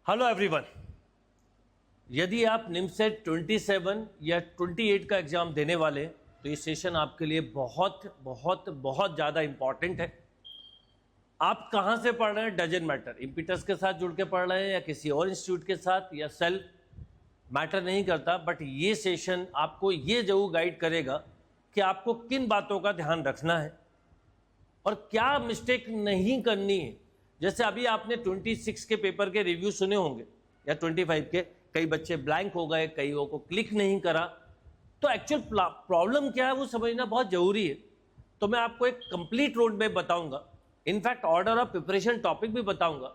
Hello everyone. यदि आप निमसेट 27 या 28 का एग्जाम देने वाले तो ये सेशन आपके लिए बहुत बहुत बहुत ज़्यादा इंपॉर्टेंट है। आप कहाँ से पढ़ रहे हैं डजंट मैटर, इम्पीटस के साथ जुड़ के पढ़ रहे हैं या किसी और इंस्टीट्यूट के साथ या सेल्फ मैटर नहीं करता, बट ये सेशन आपको ये जरूर गाइड करेगा कि आपको किन बातों का ध्यान रखना है और क्या मिस्टेक नहीं करनी है। जैसे अभी आपने 26 के पेपर के रिव्यू सुने होंगे या 25 के, कई बच्चे ब्लैंक हो गए, कईयों को क्लिक नहीं करा, तो एक्चुअल प्रॉब्लम क्या है वो समझना बहुत जरूरी है। तो मैं आपको एक कंप्लीट रोड मैप बताऊंगा, in fact order of preparation topic भी बताऊंगा।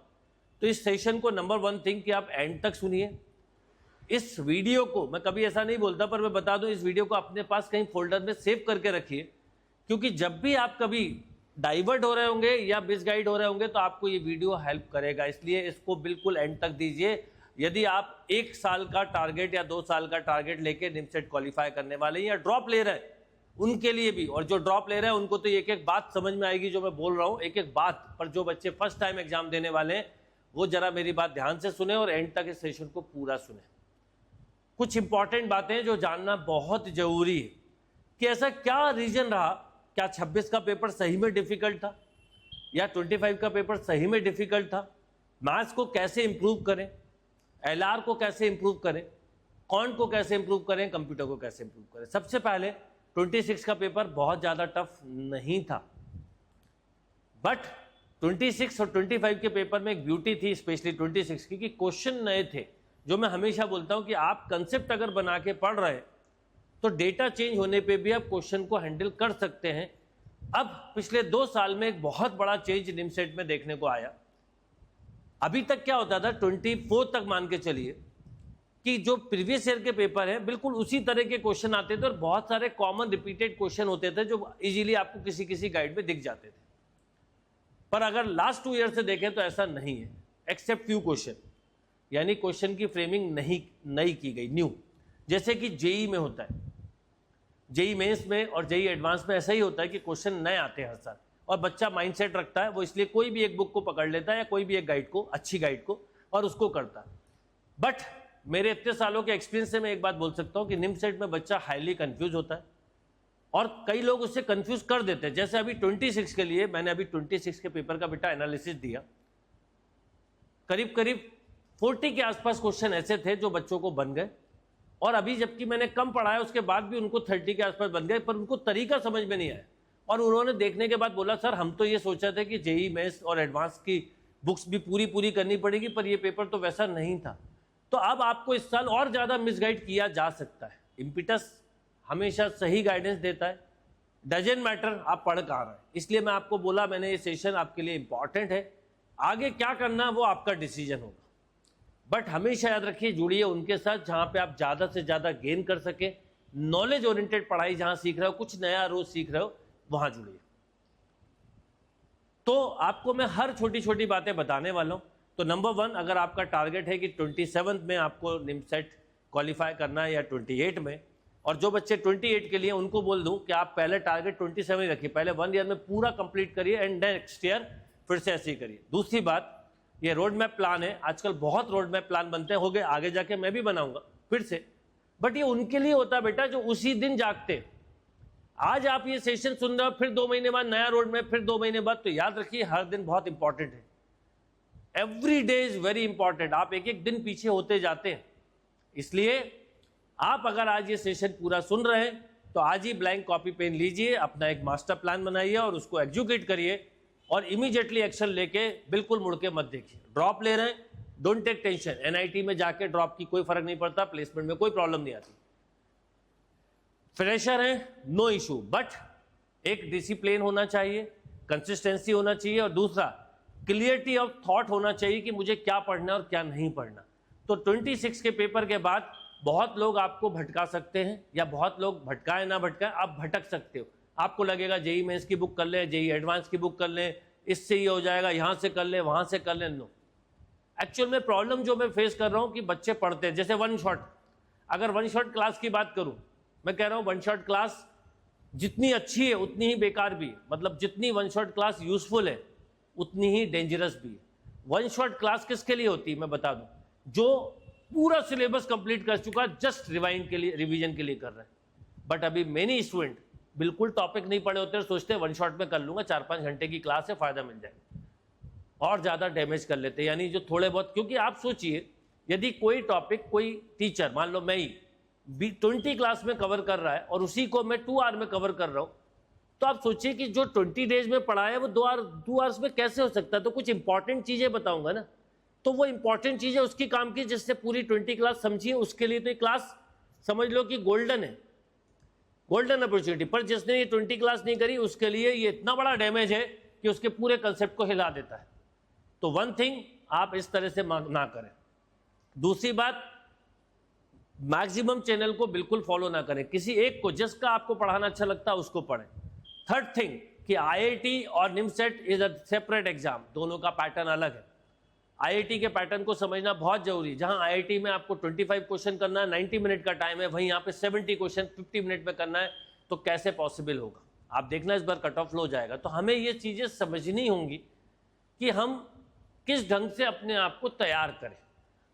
तो इस सेशन को नंबर 1 थिंग कि आप एंड तक सुनिए। इस वीडियो को मैं कभी ऐसा नहीं बोलता, पर मैं बता दूं, इस वीडियो को अपने पास कहीं फोल्डर में सेव करके रखिए, क्योंकि जब भी आप कभी डाइवर्ट हो रहे होंगे या मिसगाइड हो रहे होंगे तो आपको ये वीडियो हेल्प करेगा। इसलिए इसको बिल्कुल एंड तक दीजिए। यदि आप 1 साल का टारगेट या 2 साल का टारगेट लेके निमसेट क्वालिफाई करने वाले हैं या ड्रॉप ले रहे हैं उनके लिए भी, और जो ड्रॉप ले रहे हैं उनको तो एक एक बात समझ में आएगी जो मैं बोल रहा हूं, एक एक बात। पर जो बच्चे फर्स्ट टाइम एग्जाम देने वाले हैं वो जरा मेरी बात ध्यान से सुने और एंड तक इस सेशन को पूरा सुने। कुछ इंपॉर्टेंट बातें जो जानना बहुत जरूरी है कि ऐसा क्या रीजन रहा, क्या 26 का पेपर सही में डिफिकल्ट था या 25 का पेपर सही में डिफिकल्ट था, मैथ्स को कैसे इंप्रूव करें, एलआर को कैसे इंप्रूव करें, क्वांट को कैसे इंप्रूव करें, कंप्यूटर को कैसे इंप्रूव करें। सबसे पहले 26 का पेपर बहुत ज्यादा टफ नहीं था, बट 26 और 25 के पेपर में एक ब्यूटी थी, स्पेशली 26 की, कि क्वेश्चन नए थे। जो मैं हमेशा बोलता हूं कि आप कंसेप्ट अगर बना के पढ़ रहे हैं तो डेटा चेंज होने पे भी आप क्वेश्चन को हैंडल कर सकते हैं। अब पिछले 2 साल में एक बहुत बड़ा चेंज निमसेट में देखने को आया। अभी तक क्या होता था, 24 तक मान के चलिए कि जो प्रीवियस ईयर के पेपर हैं बिल्कुल उसी तरह के क्वेश्चन आते थे और बहुत सारे कॉमन रिपीटेड क्वेश्चन होते थे जो इजीली आपको किसी किसी गाइड में दिख जाते थे। पर अगर लास्ट 2 ईयर से देखें तो ऐसा नहीं है, एक्सेप्ट फ्यू क्वेश्चन, यानी क्वेश्चन की फ्रेमिंग नई की गई, न्यू। जैसे कि जेई में होता है, जेई मेंस में और जेई एडवांस में ऐसा ही होता है कि क्वेश्चन नए आते हैं हर साल और बच्चा माइंडसेट रखता है, वो इसलिए कोई भी एक बुक को पकड़ लेता है या कोई भी एक गाइड को, अच्छी गाइड को, और उसको करता है। बट मेरे इतने सालों के एक्सपीरियंस से मैं एक बात बोल सकता हूं कि निमसेट में बच्चा हाईली कंफ्यूज होता है और कई लोग उससे कंफ्यूज कर देते हैं। जैसे अभी 26 के लिए मैंने अभी 26 के पेपर का बेटा एनालिसिस दिया, करीब करीब 40 के आसपास क्वेश्चन ऐसे थे जो बच्चों को बन गए, और अभी जबकि मैंने कम पढ़ाया उसके बाद भी उनको 30 के आसपास बन गए, पर उनको तरीका समझ में नहीं आया। और उन्होंने देखने के बाद बोला, सर हम तो ये सोचा था कि जेई मेंस और एडवांस की बुक्स भी पूरी करनी पड़ेगी, पर ये पेपर तो वैसा नहीं था। तो अब आपको इस साल और ज्यादा मिसगाइड किया जा सकता है। इम्पीटस हमेशा सही गाइडेंस देता है, डजंट मैटर आप पढ़ कहाँ रहे हैं। इसलिए मैं आपको बोला, मैंने ये सेशन आपके लिए इंपॉर्टेंट है। आगे क्या करना वो आपका डिसीजन होगा, बट हमेशा याद रखिए, जुड़िए उनके साथ जहां पे आप ज्यादा से ज्यादा गेन कर सके। नॉलेज ओरिएंटेड पढ़ाई जहां सीख रहे हो, कुछ नया रोज सीख रहे हो, वहां जुड़िए। तो आपको मैं हर छोटी छोटी बातें बताने वाला हूं। तो नंबर 1, अगर आपका टारगेट है कि 27 में आपको निमसेट क्वालिफाई करना है या 28 में, और जो बच्चे 28 के लिए उनको बोल दूं कि आप पहले टारगेट 27 ही रखिए, पहले 1 ईयर में पूरा कंप्लीट करिए एंड नेक्स्ट ईयर फिर से ऐसे ही करिए। दूसरी बात, ये रोड मैप प्लान है, आजकल बहुत रोड मैप प्लान बनते हो गए, आगे जाके मैं भी बनाऊंगा फिर से, बट ये उनके लिए होता है बेटा जो उसी दिन जागते। आज आप ये सेशन सुन रहे हो, फिर 2 महीने बाद नया रोड मैप, फिर 2 महीने बाद, तो याद रखिए हर दिन बहुत इंपॉर्टेंट है। Every day is very important. आप एक एक दिन पीछे होते जाते हैं। इसलिए आप अगर आज ये सेशन पूरा सुन रहे हैं तो आज ही ब्लैंक कॉपी पेन लीजिए, अपना एक मास्टर प्लान बनाइए और उसको एग्जीक्यूट करिए, और इमीडिएटली एक्शन लेके बिल्कुल मुड़ के मत देखिए। ड्रॉप ले रहे हैं, डोंट टेक टेंशन, एनआईटी में जाके ड्रॉप की कोई फर्क नहीं पड़ता, प्लेसमेंट में कोई प्रॉब्लम नहीं आती। फ्रेशर है, नो इशू, बट एक डिसिप्लिन होना चाहिए, कंसिस्टेंसी होना चाहिए, और दूसरा क्लियरिटी ऑफ थॉट होना चाहिए कि मुझे क्या पढ़ना और क्या नहीं पढ़ना। तो 26 के पेपर के बाद बहुत लोग आपको भटका सकते हैं, या बहुत लोग भटकाए ना भटकाए, आप भटक सकते हो। आपको लगेगा जेई मेंस की बुक कर ले, जेई एडवांस की बुक कर ले, इससे ही हो जाएगा, यहां से कर ले, वहां से कर ले। नो, एक्चुअल में प्रॉब्लम जो मैं फेस कर रहा हूं कि बच्चे पढ़ते हैं, जैसे 1 शॉट, अगर 1 शॉट क्लास की बात करूं, मैं कह रहा हूं 1 शॉट क्लास जितनी अच्छी है उतनी ही बेकार भी है। मतलब जितनी 1 शॉट क्लास यूजफुल है उतनी ही डेंजरस भी है। 1 शॉट क्लास किसके लिए होती है मैं बता दूं, जो पूरा सिलेबस कंप्लीट कर चुका, जस्ट रिवाइंड के लिए, रिवीजन के लिए कर रहे हैं। बट अभी मेनी स्टूडेंट बिल्कुल टॉपिक नहीं पढ़े होते, सोचते हैं वन शॉट में कर लूंगा, 4-5 घंटे की क्लास है, फायदा मिल जाएगा, और ज़्यादा डैमेज कर लेते हैं। यानी जो थोड़े बहुत, क्योंकि आप सोचिए यदि कोई टॉपिक कोई टीचर, मान लो मैं ही 20 क्लास में कवर कर रहा है और उसी को मैं 2 आवर में कवर कर रहा हूँ, तो आप सोचिए कि जो 20 डेज में पढ़ा है वो 2 आवर्स में कैसे हो सकता है। तो कुछ इंपॉर्टेंट चीज़ें बताऊंगा ना, तो वो इंपॉर्टेंट चीज़ें उसकी काम की, जिससे पूरी 20 क्लास समझिए, उसके लिए तो ये क्लास समझ लो कि गोल्डन है, गोल्डन अपॉर्चुनिटी। पर जिसने ये 20 क्लास नहीं करी उसके लिए ये इतना बड़ा डैमेज है कि उसके पूरे कंसेप्ट को हिला देता है। तो वन थिंग, आप इस तरह से ना करें। दूसरी बात, मैक्सिमम चैनल को बिल्कुल फॉलो ना करें, किसी एक को, जिसका आपको पढ़ाना अच्छा लगता है उसको पढ़ें। थर्ड थिंग कि आईआईटी और NIMCET is a separate exam, दोनों का पैटर्न अलग है। आईआईटी के पैटर्न को समझना बहुत जरूरी है। जहां आईआईटी में आपको 25 क्वेश्चन करना है, 90 मिनट का टाइम है, वहीं यहाँ पे 70 क्वेश्चन 50 मिनट में करना है, तो कैसे पॉसिबल होगा? आप देखना इस बार कट ऑफ लो जाएगा। तो हमें ये चीज़ें समझनी होंगी कि हम किस ढंग से अपने आप को तैयार करें।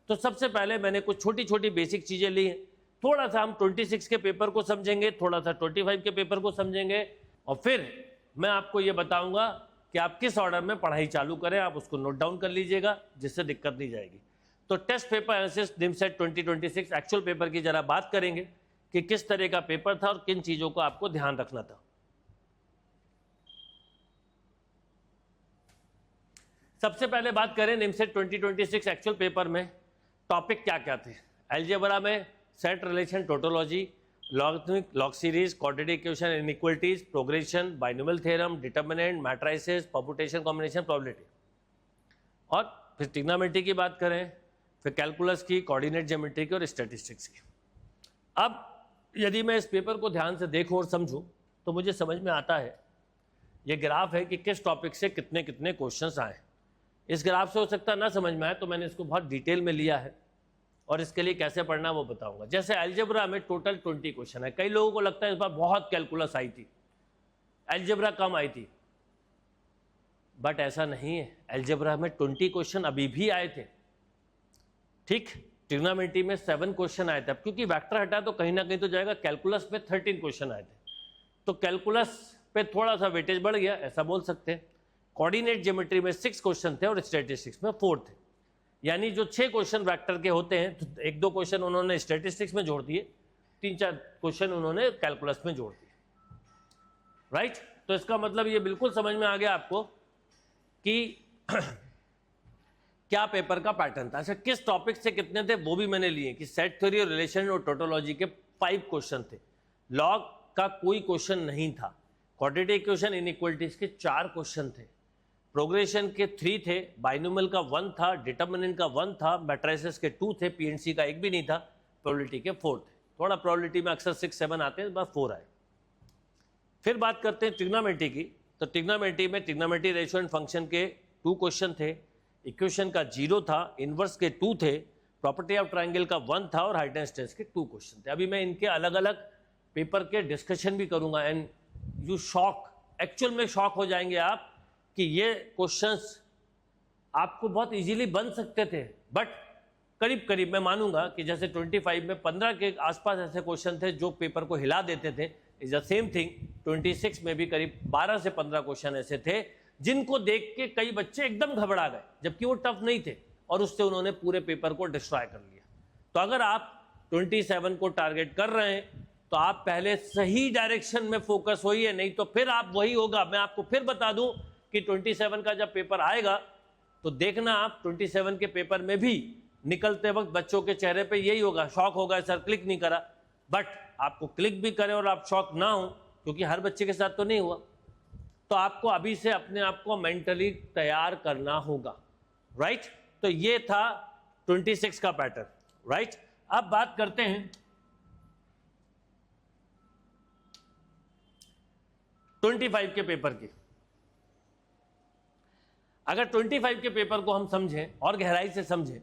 तो सबसे पहले मैंने कुछ छोटी छोटी बेसिक चीज़ें ली हैं। थोड़ा सा हम 26 के पेपर को समझेंगे, थोड़ा सा 25 के पेपर को समझेंगे, और फिर मैं आपको ये बताऊंगा कि आप किस ऑर्डर में पढ़ाई चालू करें। आप उसको नोट डाउन कर लीजिएगा, जिससे दिक्कत नहीं जाएगी। तो test paper analysis NIMCET 2026 actual paper की जरा बात करेंगे कि किस तरह का पेपर था और किन चीज़ों को आपको ध्यान रखना था। सबसे पहले बात करें निमसेट 2026 एक्चुअल पेपर में टॉपिक क्या क्या थे। अलजेब्रा में set relation, tautology, logarithmic, log series, quadratic equation, inequalities, progression, binomial theorem, determinant, matrices, permutation, combination, probability. और फिर ट्रिग्नोमेट्री की बात करें, फिर कैलकुलस की, कोऑर्डिनेट ज्योमेट्री की और स्टैटिस्टिक्स की। अब यदि मैं इस पेपर को ध्यान से देखूं और समझूं तो मुझे समझ में आता है, ये ग्राफ है कि किस टॉपिक से कितने कितने क्वेश्चंस आए। इस ग्राफ से हो सकता ना समझ में आए, तो मैंने इसको बहुत डिटेल में लिया है और इसके लिए कैसे पढ़ना वो बताऊंगा। जैसे अलजेब्रा में टोटल 20 क्वेश्चन है। कई लोगों को लगता है इस बार बहुत कैलकुलस आई थी, अलजेब्रा कम आई थी, बट ऐसा नहीं है। अलजेब्रा में 20 क्वेश्चन अभी भी आए थे, ठीक। ट्रिग्नोमेट्री में 7 क्वेश्चन आए थे। अब क्योंकि वेक्टर हटा तो कहीं ना कहीं तो जाएगा। कैलकुलस में 13 क्वेश्चन आए थे, तो कैलकुलस पे थोड़ा सा वेटेज बढ़ गया, ऐसा बोल सकते हैं। कोऑर्डिनेट ज्योमेट्री में 6 क्वेश्चन थे और स्टैटिस्टिक्स में 4 थे। यानी जो 6 क्वेश्चन वेक्टर के होते हैं, तो 1-2 क्वेश्चन उन्होंने स्टैटिस्टिक्स में जोड़ दिए, 3-4 क्वेश्चन उन्होंने कैलकुलस में जोड़ दिए, राइट। तो इसका मतलब ये बिल्कुल समझ में आ गया आपको कि क्या पेपर का पैटर्न था। अच्छा, किस टॉपिक से कितने थे वो भी मैंने लिए कि सेट थ्योरी और रिलेशन और टोटोलॉजी के 5 क्वेश्चन थे, लॉग का कोई क्वेश्चन नहीं था, क्वाड्रेटिक इक्वेशन, इनइक्वालिटीज के 4 क्वेश्चन थे, प्रोग्रेशन के 3 थे, बाइनोमियल का 1 था, डिटर्मिनेंट का 1 था, मैट्रिसेस के 2 थे, पीएनसी का 1 भी नहीं था, प्रोबेबिलिटी के 4 थे। थोड़ा प्रोबेबिलिटी में अक्सर 6-7 आते हैं, बस 4 आए। फिर बात करते हैं ट्रिग्नोमेट्री की। तो ट्रिग्नोमेट्री में ट्रिग्नोमेट्री रेशियो एंड फंक्शन के 2 क्वेश्चन थे, इक्वेशन का 0 था, इनवर्स के 2 थे, प्रॉपर्टी ऑफ ट्राइंगल का 1 था और हाइट एंड स्ट्रेस के 2 क्वेश्चन थे। अभी मैं इनके अलग अलग पेपर के डिस्कशन भी करूंगा, एंड यू शॉक, एक्चुअल में शॉक हो जाएंगे आप कि ये क्वेश्चंस आपको बहुत इजीली बन सकते थे, बट करीब करीब मैं मानूंगा कि जैसे 25 में 15 के आसपास ऐसे क्वेश्चन थे जो पेपर को हिला देते थे। इज द सेम थिंग 26 में भी करीब 12 से 15 क्वेश्चन ऐसे थे जिनको देख के कई बच्चे एकदम घबरा गए, जबकि वो टफ नहीं थे, और उससे उन्होंने पूरे पेपर को डिस्ट्रॉय कर लिया। तो अगर आप 27 को टारगेट कर रहे हैं तो आप पहले सही डायरेक्शन में फोकस होइए, नहीं तो फिर आप वही होगा। मैं आपको फिर बता दूं कि 27 का जब पेपर आएगा तो देखना आप 27 के पेपर में भी निकलते वक्त बच्चों के चेहरे पे यही होगा, शॉक होगा, सर क्लिक नहीं करा। बट आपको क्लिक भी करे और आप शॉक ना हो, क्योंकि हर बच्चे के साथ तो नहीं हुआ, तो आपको अभी से अपने आप को मेंटली तैयार करना होगा, राइट। तो ये था 26 का पैटर्न, राइट। अब बात करते हैं 25 के पेपर की। अगर 25 के पेपर को हम समझें और गहराई से समझें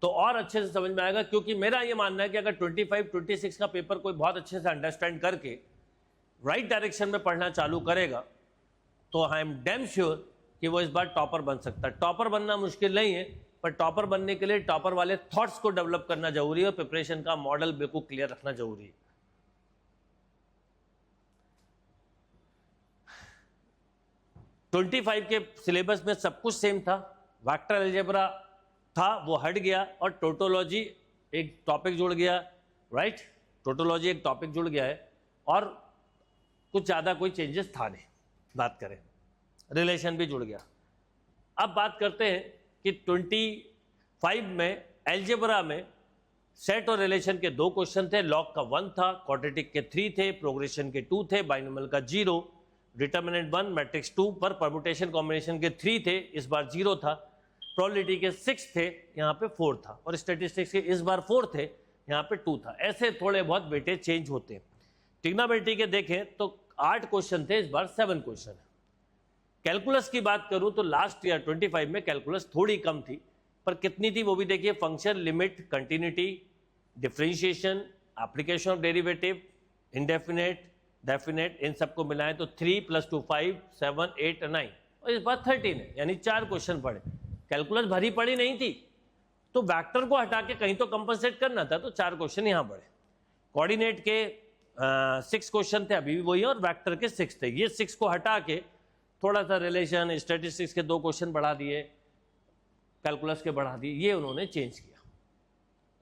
तो और अच्छे से समझ में आएगा, क्योंकि मेरा यह मानना है कि अगर 25-26 का पेपर कोई बहुत अच्छे से अंडरस्टैंड करके राइट डायरेक्शन में पढ़ना चालू करेगा तो आई एम डैम श्योर कि वो इस बार टॉपर बन सकता है। टॉपर बनना मुश्किल नहीं है, पर टॉपर बनने के लिए टॉपर वाले थॉट्स को डेवलप करना जरूरी है और प्रिपरेशन का मॉडल बिल्कुल क्लियर रखना जरूरी है। ट्वेंटी 25 के सिलेबस में सब कुछ सेम था, वेक्टर अलजेब्रा था वो हट गया और टोटोलॉजी एक टॉपिक जुड़ गया, राइट, टोटोलॉजी एक टॉपिक जुड़ गया है और कुछ ज़्यादा कोई चेंजेस था नहीं। बात करें रिलेशन भी जुड़ गया। अब बात करते हैं कि 25 में एल्जेब्रा में सेट और रिलेशन के 2 क्वेश्चन थे, लॉग का 1 था, क्वाड्रेटिक के 3 थे, प्रोग्रेशन के 2 थे, बाइनोमियल का 0, डिटर्मिनेंट 1, मैट्रिक्स 2 पर परम्यूटेशन कॉम्बिनेशन के 3 थे, इस बार 0 था, प्रोबेबिलिटी के 6 थे, यहाँ पे 4 था और स्टैटिस्टिक्स के इस बार 4 थे, यहाँ पे 2 था। ऐसे थोड़े बहुत बेटे चेंज होते हैं। ट्रिग्नोमेट्री के देखें तो 8 क्वेश्चन थे, इस बार 7 क्वेश्चन है। कैलकुलस की बात करूं तो लास्ट ईयर 25 में कैलकुलस थोड़ी कम थी, पर कितनी थी वो भी देखिए, function, limit, continuity, differentiation, application of derivative, indefinite, definite, इन सबको मिलाएं तो 3 + 2 5, 7, 8, 9 और इस बार 13 है, यानी 4 क्वेश्चन पड़े। कैलकुलस भरी पड़ी नहीं थी तो वेक्टर को हटा के कहीं तो कंपनसेट करना था, तो 4 क्वेश्चन यहाँ पड़े। कोऑर्डिनेट के 6 क्वेश्चन थे, अभी भी वही है, और वेक्टर के 6 थे। ये 6 को हटा के थोड़ा सा रिलेशन, स्टैटिस्टिक्स के 2 क्वेश्चन बढ़ा दिए, कैलकुलस के बढ़ा दिए, ये उन्होंने चेंज किया।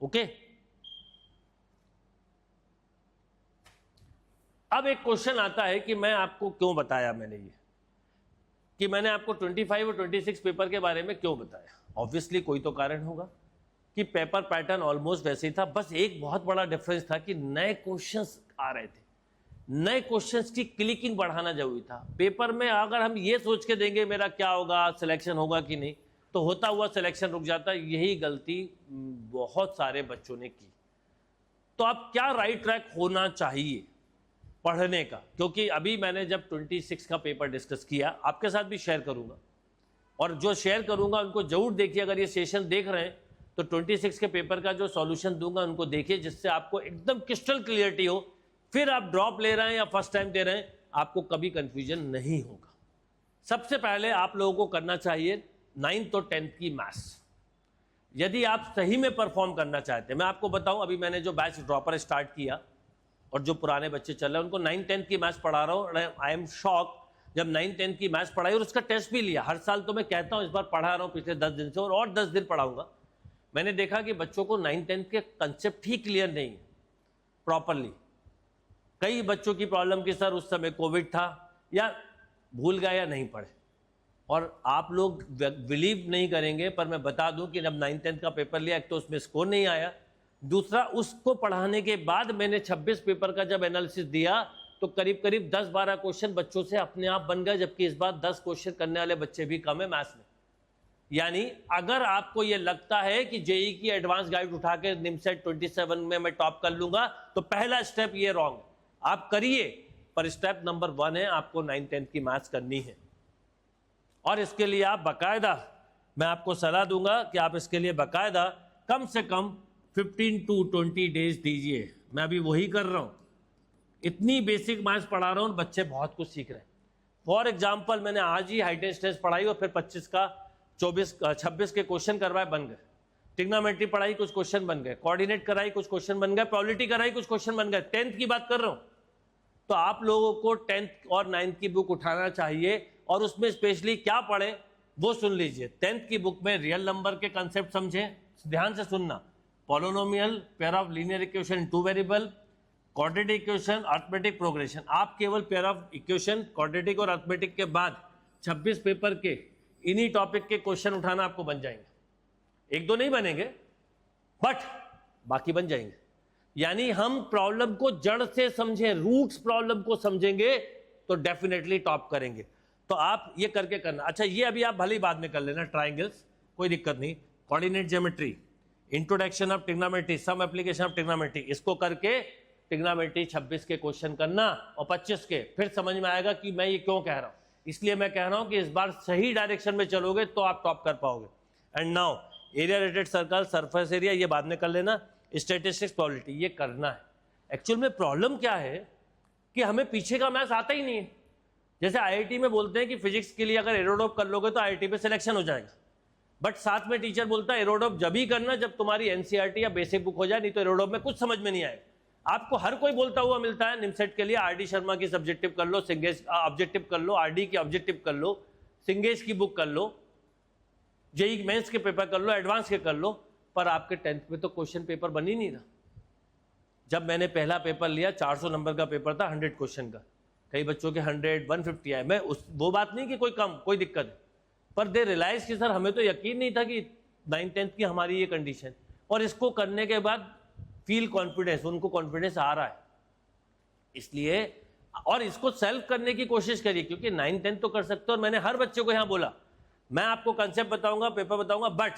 ओके, अब एक क्वेश्चन आता है कि मैं आपको क्यों बताया, मैंने ये कि मैंने आपको 25 और 26 पेपर के बारे में क्यों बताया। ऑब्वियसली कोई तो कारण होगा कि पेपर पैटर्न ऑलमोस्ट वैसे ही था, बस एक बहुत बड़ा डिफरेंस था कि नए क्वेश्चंस आ रहे थे। नए क्वेश्चंस की क्लिकिंग बढ़ाना जरूरी था। पेपर में अगर हम ये सोच के देंगे मेरा क्या होगा, सिलेक्शन होगा कि नहीं, तो होता हुआ सिलेक्शन रुक जाता। यही गलती बहुत सारे बच्चों ने की। तो अब क्या राइट ट्रैक होना चाहिए पढ़ने का, क्योंकि अभी मैंने जब 26 का पेपर डिस्कस किया, आपके साथ भी शेयर करूंगा, और जो शेयर करूंगा उनको जरूर देखिए। अगर ये सेशन देख रहे हैं तो 26 के पेपर का जो सॉल्यूशन दूंगा उनको देखिए, जिससे आपको एकदम क्रिस्टल क्लियरिटी हो। फिर आप ड्रॉप ले रहे हैं या फर्स्ट टाइम दे रहे हैं, आपको कभी कंफ्यूजन नहीं होगा। सबसे पहले आप लोगों को करना चाहिए 9th और 10th की मैथ्स। यदि आप सही में परफॉर्म करना चाहते हैं, मैं आपको बताऊं, अभी मैंने जो बैच ड्रॉपर स्टार्ट किया और जो पुराने बच्चे चल रहे हैं उनको 9th 10th की मैथ्स पढ़ा रहा हूं। आई एम शॉक, जब 9th 10th की मैथ्स पढ़ाई और उसका टेस्ट भी लिया। हर साल तो मैं कहता हूं, इस बार पढ़ा रहा हूं पिछले 10 दिन से, और 10 दिन पढ़ाऊंगा। मैंने देखा कि बच्चों को 9th 10th के कंसेप्ट ही क्लियर नहीं है प्रॉपरली। कई बच्चों की प्रॉब्लम कि सर उस समय कोविड था, या भूल गए या नहीं पढ़े। और आप लोग बिलीव नहीं करेंगे, पर मैं बता दूं कि जब 9th 10th का पेपर लिया, एक तो उसमें स्कोर नहीं आया, दूसरा उसको पढ़ाने के बाद मैंने 26 पेपर का जब एनालिसिस दिया तो करीब करीब 10-12 क्वेश्चन बच्चों से अपने आप बन गए, जबकि इस बार 10 क्वेश्चन करने वाले बच्चे भी कम है मैथ्स में। यानी अगर आपको ये लगता है कि जेई की एडवांस गाइड उठा के निमसेट 27 में मैं टॉप कर लूंगा, तो पहला स्टेप ये रॉन्ग। आप करिए, पर स्टेप नंबर 1 है आपको 9th 10th की मैथ्स करनी है। और इसके लिए आप बाकायदा, मैं आपको सलाह दूंगा कि आप इसके लिए बाकायदा कम से कम 15 to 20 डेज दीजिए। मैं अभी वही कर रहा हूं, इतनी बेसिक मैथ्स पढ़ा रहा हूं, बच्चे बहुत कुछ सीख रहे हैं। फॉर एग्जाम्पल, मैंने आज ही हाइटेंस टेस्ट पढ़ाई और फिर 26 के क्वेश्चन करवाए, बन गए। ट्रिग्नोमेट्री पढ़ाई, कुछ क्वेश्चन बन गए। कोऑर्डिनेट कराई, कुछ क्वेश्चन बन गए। प्रोबेबिलिटी कराई, कुछ क्वेश्चन बन गए। 10th की बात कर रहा हूं, तो आप लोगों को 10th और 9th की बुक उठाना चाहिए, और उसमें स्पेशली क्या पढ़े वो सुन लीजिए। 10th की बुक में रियल नंबर के कंसेप्ट समझें, ध्यान से सुनना। Polynomial, pair of linear equation, 2 variable, quadratic equation, arithmetic progression. आप केवल पेयर ऑफ इक्वेशन, क्वाड्रेटिक और अरिथमेटिक के बाद 26 पेपर के इन्हीं टॉपिक के क्वेश्चन उठाना आपको बन जाएंगे। 1-2 नहीं बनेंगे, बट बाकी बन जाएंगे। यानी हम प्रॉब्लम को जड़ से समझें, रूट्स प्रॉब्लम को समझेंगे तो डेफिनेटली टॉप करेंगे। तो आप ये करके करना। अच्छा, ये अभी आप भले ही बाद में कर लेना, ट्राइंगल्स, कोई दिक्कत नहीं। Coordinate geometry, introduction of trigonometry, some application of trigonometry, इसको करके ट्रिग्नोमेट्री 26 के क्वेश्चन करना और 25 के, फिर समझ में आएगा कि मैं ये क्यों कह रहा हूं। इसलिए मैं कह रहा हूं कि इस बार सही डायरेक्शन में चलोगे तो आप टॉप कर पाओगे। And now area rated circle, surface area, ये बाद में कर लेना। स्टैटिस्टिक्स, प्रोबेबिलिटी, ये करना है। एक्चुअल में प्रॉब्लम क्या है कि हमें पीछे का मैथ्स आता ही नहीं है। जैसे आईआईटी में बोलते हैं कि फिजिक्स के लिए अगर एरोडोप कर लोगे तो आईआईटी पे सिलेक्शन हो जाएगा, बट साथ में टीचर बोलता है एरोडोप जब ही करना जब तुम्हारी एनसीईआरटी या बेसिक बुक हो जाए, नहीं तो एरोडोप में कुछ समझ में नहीं आएगा। आपको हर कोई बोलता हुआ मिलता है निमसेट के लिए आरडी शर्मा की सब्जेक्टिव कर लो, सिंगेश ऑब्जेक्टिव कर लो, आरडी की ऑब्जेक्टिव कर लो, सिंगेश की बुक कर लो, जेई मेंस के पेपर कर लो, एडवांस के कर लो, पर आपके 10th में तो क्वेश्चन पेपर बन ही नहीं रहा। जब मैंने पहला पेपर लिया 400 नंबर का पेपर था, 100 क्वेश्चन का, कई बच्चों के 100 150 आए। मैं वो बात नहीं कि कोई कम कोई दिक्कत है, पर दे रियलाइज कि सर हमें तो यकीन नहीं था कि 9th 10th की हमारी ये कंडीशन, और इसको करने के बाद फील कॉन्फिडेंस, उनको कॉन्फिडेंस आ रहा है। इसलिए और इसको सेल्फ करने की कोशिश करिए, क्योंकि 9th 10th तो कर सकते हो। और मैंने हर बच्चे को यहाँ बोला मैं आपको कंसेप्ट बताऊंगा, पेपर बताऊंगा, बट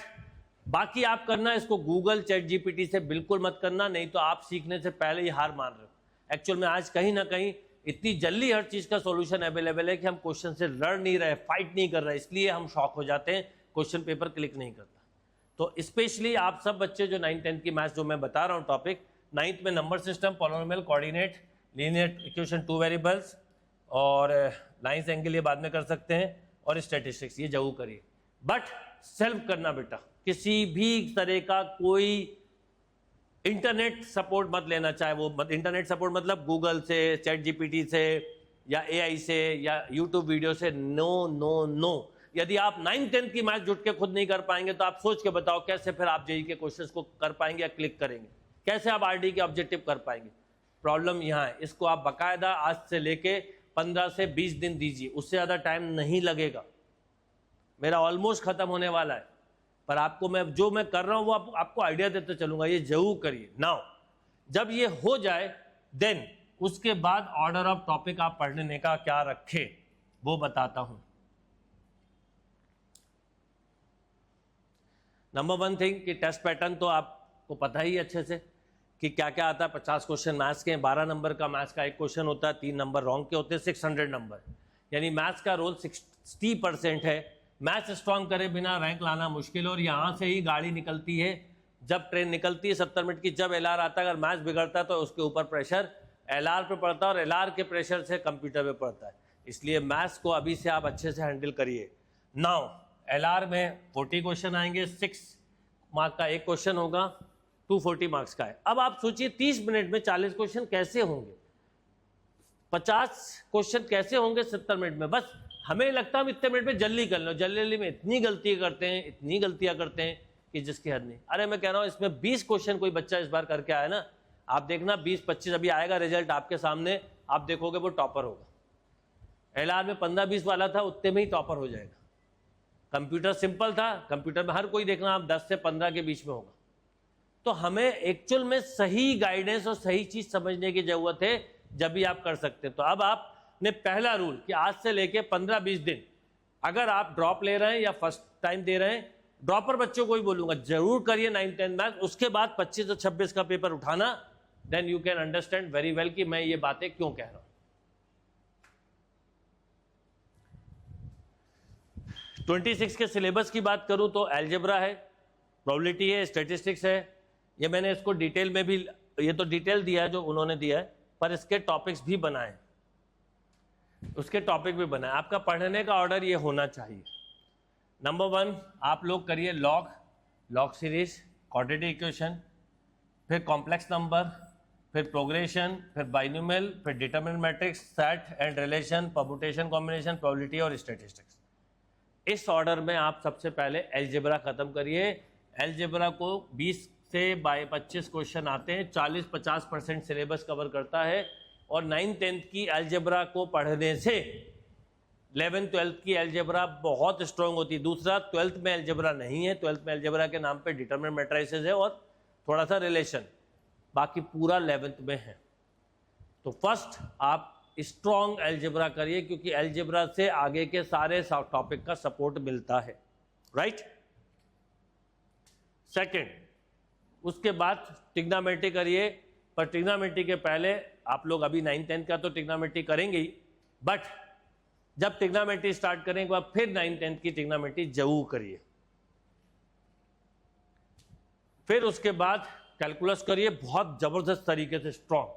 बाकी आप करना इसको गूगल चैट जीपीटी से बिल्कुल मत करना, नहीं तो आप सीखने से पहले ही हार मान रहे हो। एक्चुअल में आज कहीं ना कहीं इतनी जल्दी हर चीज का सॉल्यूशन अवेलेबल है कि हम क्वेश्चन से लड़ नहीं रहे, फाइट नहीं कर रहे, इसलिए हम शॉक हो जाते हैं, क्वेश्चन पेपर क्लिक नहीं करता। तो स्पेशली आप सब बच्चे जो 9th 10th की मैथ्स जो मैं बता रहा हूँ टॉपिक, 9th में number system, polynomial, coordinate, linear equation, 2 variables और लाइंस एंगल ये बाद में कर सकते हैं, और स्टैटिस्टिक्स ये जरूर करिए। बट सेल्फ करना बेटा, किसी भी तरह का कोई इंटरनेट सपोर्ट मत लेना, चाहे वो इंटरनेट सपोर्ट मतलब गूगल से, चैट जीपीटी से, या एआई से, या यूट्यूब वीडियो से। No no no. यदि आप 9th 10th की मैथ जुट के खुद नहीं कर पाएंगे तो आप सोच के बताओ कैसे फिर आप जेई के क्वेश्चंस को कर पाएंगे या क्लिक करेंगे, कैसे आप आरडी के ऑब्जेक्टिव कर पाएंगे। प्रॉब्लम यहाँ है, इसको आप बाकायदा आज से लेके 15 से 20 दिन दीजिए, उससे ज़्यादा टाइम नहीं लगेगा। मेरा ऑलमोस्ट खत्म होने वाला है, पर आपको मैं जो मैं कर रहा हूँ वो आपको आइडिया देते चलूंगा, ये जरूर करिए। नाउ जब ये हो जाए देन उसके बाद ऑर्डर ऑफ टॉपिक आप पढ़ने का क्या रखे वो बताता हूं। नंबर 1 थिंग कि टेस्ट पैटर्न तो आपको पता ही अच्छे से कि क्या क्या आता है। 50 क्वेश्चन मैथ्स के, 12 नंबर का मैथ्स का एक क्वेश्चन होता है, 3 नंबर रॉन्ग के होते हैं, 600 नंबर, यानी मैथ्स का रोल 60% है। मैथ्स स्ट्रॉन्ग करे बिना रैंक लाना मुश्किल है, और यहाँ से ही गाड़ी निकलती है। जब ट्रेन निकलती है 70 मिनट की, जब एलआर आता है, अगर मैथ्स बिगड़ता है तो उसके ऊपर प्रेशर एलआर पे पड़ता है, और एलआर के प्रेशर से कंप्यूटर पे पड़ता है। इसलिए मैथ्स को अभी से आप अच्छे से हैंडल करिए। नाउ एलआर में 40 क्वेश्चन आएंगे, 6 मार्क का एक क्वेश्चन होगा, 240 मार्क्स का है। अब आप सोचिए 30 मिनट में 40 क्वेश्चन कैसे होंगे, 50 क्वेश्चन कैसे होंगे 70 मिनट में। बस हमें लगता है हम इतने मिनट में जल्दी कर लो, जल्दी में इतनी गलतियां करते हैं कि जिसकी हद नहीं। अरे मैं कह रहा हूं इसमें 20 क्वेश्चन कोई बच्चा इस बार करके आया ना, आप देखना 20-25 अभी आएगा रिजल्ट आपके सामने, आप देखोगे वो टॉपर होगा। एलआर में 15-20 वाला था, उतने में ही टॉपर हो जाएगा। कंप्यूटर सिंपल था, कंप्यूटर में हर कोई देखना आप 10 से 15 के बीच में होगा। तो हमें एक्चुअल में सही गाइडेंस और सही चीज समझने की जरूरत है, जब भी आप कर सकते हैं। तो अब आपने पहला रूल कि आज से लेके 15-20 दिन अगर आप ड्रॉप ले रहे हैं या फर्स्ट टाइम दे रहे हैं, ड्रॉपर बच्चों को ही बोलूंगा जरूर करिए 9th 10th मैथ्स। उसके बाद 25 और 26 का पेपर उठाना, then you can understand very well कि मैं ये बातें क्यों कह रहा हूं। 26 के सिलेबस की बात करूं तो अलजेब्रा है, प्रोबेबिलिटी है, स्टैटिस्टिक्स है। ये मैंने इसको डिटेल में भी, ये तो डिटेल दिया है जो उन्होंने दिया है, पर इसके टॉपिक्स भी बनाए, उसके टॉपिक भी बनाए। आपका पढ़ने का ऑर्डर ये होना चाहिए। नंबर 1 आप लोग करिए लॉग सीरीज, क्वाड्रेटिक इक्वेशन, फिर कॉम्प्लेक्स नंबर, फिर प्रोग्रेशन, फिर बाइनोमियल, फिर determinant matrix, set and relation, permutation, combination, probability और स्टैटिस्टिक्स। इस ऑर्डर में आप सबसे पहले अलजेब्रा खत्म करिए। अलजेब्रा को 20 से 25 क्वेश्चन आते हैं, 40-50% सिलेबस कवर करता है, और 9th 10th की अलजेब्रा को पढ़ने से 11th 12th की अलजेब्रा बहुत स्ट्रांग होती है। दूसरा 12th में अलजेब्रा नहीं है, 12th में अलजेब्रा के नाम पे डिटरमिनेंट मैट्रिसेस है और थोड़ा सा रिलेशन, बाकी पूरा 11th में है। तो फर्स्ट आप स्ट्रॉन्ग अलजेब्रा करिए, क्योंकि अलजेब्रा से आगे के सारे टॉपिक का सपोर्ट मिलता है, राइट। सेकंड, उसके बाद ट्रिग्नोमेट्री करिए, पर ट्रिग्नोमेट्री के पहले आप लोग अभी 9th 10th का तो ट्रिग्नोमेट्री करेंगे ही, बट जब ट्रिग्नोमेट्री स्टार्ट करेंगे बाद फिर 9th 10th की ट्रिग्नोमेट्री जरूर करिए। फिर उसके बाद कैलकुलस करिए बहुत जबरदस्त तरीके से, स्ट्रॉन्ग।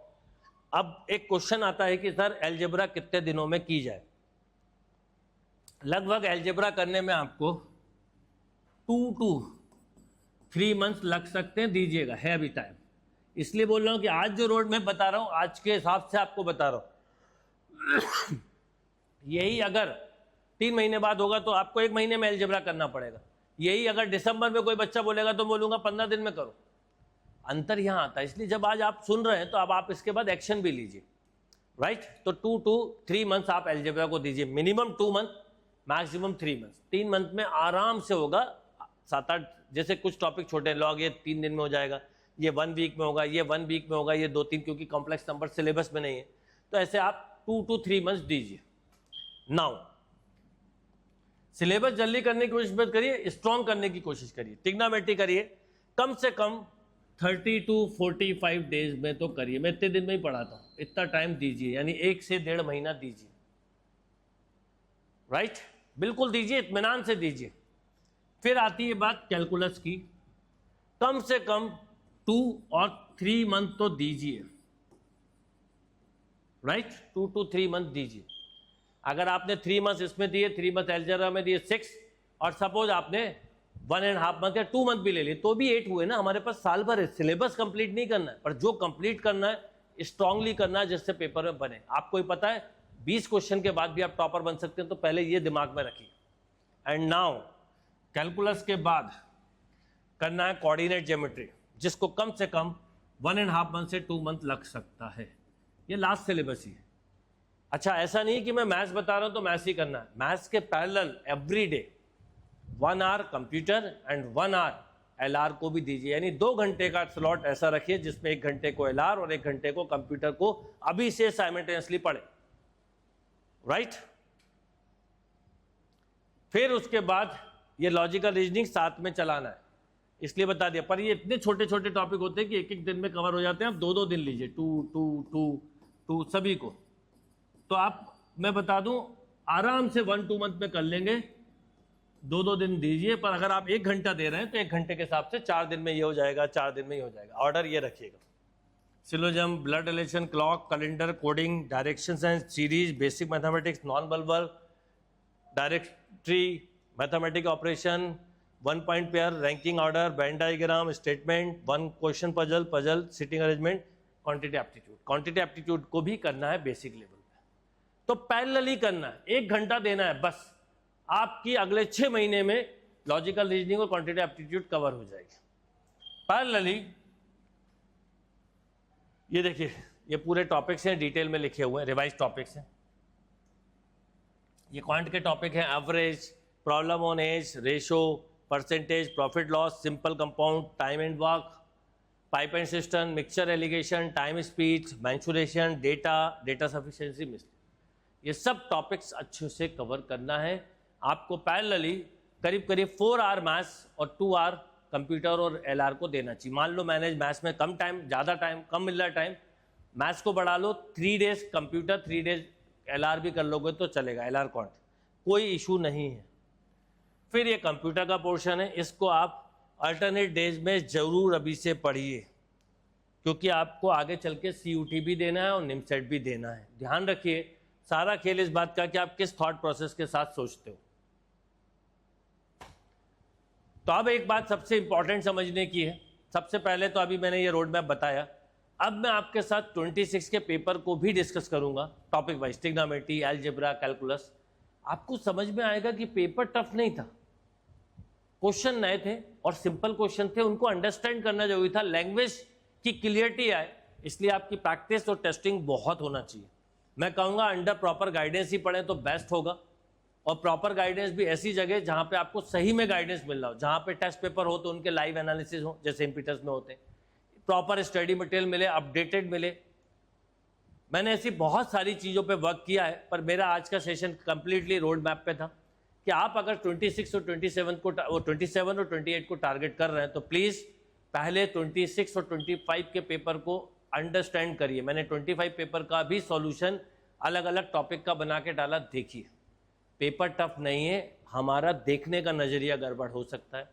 अब एक क्वेश्चन आता है कि सर अलजेब्रा कितने दिनों में की जाए। लगभग अलजेब्रा करने में आपको 2 to 3 मंथ्स लग सकते हैं, दीजिएगा, है अभी टाइम। इसलिए बोल रहा हूं कि आज जो रोड मैप बता रहा हूं आज के हिसाब से आपको बता रहा हूं यही अगर 3 महीने बाद होगा तो आपको 1 महीने में अलजेब्रा करना पड़ेगा। यही अगर दिसंबर में कोई बच्चा बोलेगा तो बोलूंगा 15 दिन में करो। अंतर यहां आता है। इसलिए जब आज आप सुन रहे हैं तो अब आप इसके बाद एक्शन भी लीजिए, राइट। तो 2 to 3 मंथ्स आप अलजेब्रा को दीजिए, minimum 2 month, maximum 3 months. 3 month में आराम से होगा 7-8, जैसे कुछ टॉपिक छोटे लॉग ये 3 दिन में हो जाएगा, ये 1 वीक में होगा, ये 1 वीक में होगा, ये 2-3, क्योंकि कॉम्प्लेक्स नंबर सिलेबस में नहीं है। तो ऐसे आप 2 to 3 मंथ्स दीजिए। नाउ सिलेबस जल्दी करने की कोशिश मत करिए, स्ट्रॉन्ग करने की कोशिश करिए। ट्रिग्नोमेट्री करिए कम से कम 30 to 45 डेज में तो करिए। मैं इतने दिन में ही पढ़ाता हूं, इतना टाइम दीजिए, यानी 1 से 1.5 महीना दीजिए, राइट। बिल्कुल दीजिए, इत्मीनान से दीजिए। फिर आती है बात कैलकुलस की, कम से कम 2 और 3 मंथ तो दीजिए, राइट। 2 to 3 मंथ दीजिए। अगर आपने 3 मंथ इसमें दिए, 3 मंथ अलजेब्रा में दिए 6, और सपोज आपने 1.5 मंथ या 2 मंथ भी ले लिए तो भी 8 हुए ना। हमारे पास साल भर है, सिलेबस कंप्लीट नहीं करना है, पर जो कंप्लीट करना है स्ट्रांगली करना है जिससे पेपर में बने। आपको ही पता है 20 क्वेश्चन के बाद भी आप टॉपर बन सकते हैं, तो पहले ये दिमाग में रखिए। एंड नाउ कैलकुलस के बाद करना है कोऑर्डिनेट ज्योमेट्री, जिसको कम से कम 1.5 मंथ से 2 मंथ लग सकता है। ये लास्ट सिलेबस ही है। अच्छा, ऐसा नहीं कि मैं मैथ्स बता रहा हूं तो मैथ्स ही करना है। मैथ्स के parallel every day 1 hour computer and 1 hour LR को भी दीजिए, यानी 2 घंटे का स्लॉट ऐसा रखिए जिसमें 1 घंटे को एलआर और 1 घंटे को कंप्यूटर को अभी से साइमल्टेनियसली पढ़े, राइट। फिर उसके बाद ये लॉजिकल रीजनिंग साथ में चलाना है, इसलिए बता दिया। पर ये इतने छोटे छोटे टॉपिक होते हैं कि 1-1 दिन में कवर हो जाते हैं। आप 2-2 दिन लीजिए, 2 सभी को। तो आप, मैं बता दूं, आराम से 1-2 मंथ में कर लेंगे। 2-2 दिन दीजिए, पर अगर आप 1 घंटा दे रहे हैं तो 1 घंटे के हिसाब से 4 दिन में ये हो जाएगा, 4 दिन में ये हो जाएगा। ऑर्डर ये रखिएगा, syllogism, blood relation, clock, calendar, coding, directions and series, basic mathematics, non verbal, directory, mathematic operation, 1 point pair, ranking order, Venn diagram, statement, 1 question puzzle, seating arrangement, quantity aptitude. Quantity aptitude को भी करना है basic level पे, तो parallelly करना है। 1 घंटा देना है बस, आपकी अगले 6 महीने में लॉजिकल रीजनिंग और क्वांटिटी एप्टीट्यूड कवर हो जाएगी पैरेलली। ये देखिए, ये पूरे टॉपिक्स हैं, डिटेल में लिखे हुए हैं, रिवाइज टॉपिक्स हैं। ये क्वांट के टॉपिक हैं: average, problem on age, ratio, percentage, profit loss, simple compound, time and work, pipe and cistern, mixture alligation, time speed, mensuration, data sufficiency, miss. ये सब टॉपिक्स अच्छे से कवर करना है आपको पैरेलली। करीब करीब 4 आवर मैथ्स और 2 आवर कंप्यूटर और एलआर को देना चाहिए। मान लो मैनेज मैथ्स में कम टाइम, ज़्यादा टाइम, कम मिल रहा है टाइम, मैथ्स को बढ़ा लो, 3 डेज कंप्यूटर, 3 डेज एलआर भी कर लोगे तो चलेगा, एलआर क्वांट, कोई इशू नहीं है। फिर ये कंप्यूटर का पोर्शन है, इसको आप अल्टरनेट डेज में ज़रूर अभी से पढ़िए, क्योंकि आपको आगे चल के CUT भी देना है और निमसेट भी देना है। ध्यान रखिए, सारा खेल इस बात का कि आप किस थॉट प्रोसेस के साथ सोचते हो। तो अब एक बात सबसे इंपॉर्टेंट समझने की है। सबसे पहले तो अभी मैंने ये रोड मैप बताया, अब मैं आपके साथ 26 के पेपर को भी डिस्कस करूंगा topic wise, trigonometry, algebra, calculus. आपको समझ में आएगा कि पेपर टफ नहीं था, क्वेश्चन नए थे और सिंपल क्वेश्चन थे, उनको अंडरस्टैंड करना जरूरी था, लैंग्वेज की क्लियरिटी आए, इसलिए आपकी प्रैक्टिस और टेस्टिंग बहुत होना चाहिए। मैं कहूँगा अंडर प्रॉपर गाइडेंस ही पढ़ें तो बेस्ट होगा, और प्रॉपर गाइडेंस भी ऐसी जगह जहाँ पे आपको सही में गाइडेंस मिल रहा हो, जहाँ पे टेस्ट पेपर हो तो उनके लाइव एनालिसिस हो, जैसे इम्पीटर्स में होते हैं, प्रॉपर स्टडी मटेरियल मिले, अपडेटेड मिले। मैंने ऐसी बहुत सारी चीज़ों पे वर्क किया है, पर मेरा आज का सेशन कंप्लीटली रोड मैप पे था कि आप अगर 26 और 27 को, 27 और 28 को टारगेट कर रहे हैं तो प्लीज़ पहले 26 और 25 के पेपर को अंडरस्टैंड करिए। मैंने 25 पेपर का भी सॉल्यूशन अलग अलग टॉपिक का बना के डाला, देखिए पेपर टफ नहीं है, हमारा देखने का नज़रिया गड़बड़ हो सकता है।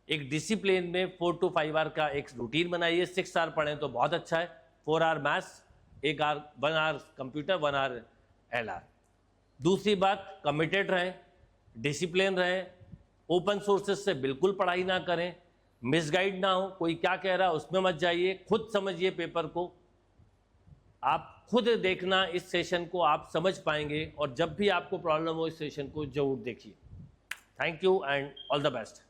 एक डिसिप्लिन में 4 to 5 आवर का एक रूटीन बनाइए, 6 आवर पढ़ें तो बहुत अच्छा है, 4 hour maths, 1 hour computer, 1 hour LR. दूसरी बात, कमिटेड रहें, डिसिप्लिन रहें, ओपन सोर्सेस से बिल्कुल पढ़ाई ना करें, मिसगाइड ना हो, कोई क्या कह रहा है उसमें मत जाइए, खुद समझिए पेपर को। आप खुद देखना, इस सेशन को आप समझ पाएंगे, और जब भी आपको प्रॉब्लम हो इस सेशन को जरूर देखिए। Thank you and all the best.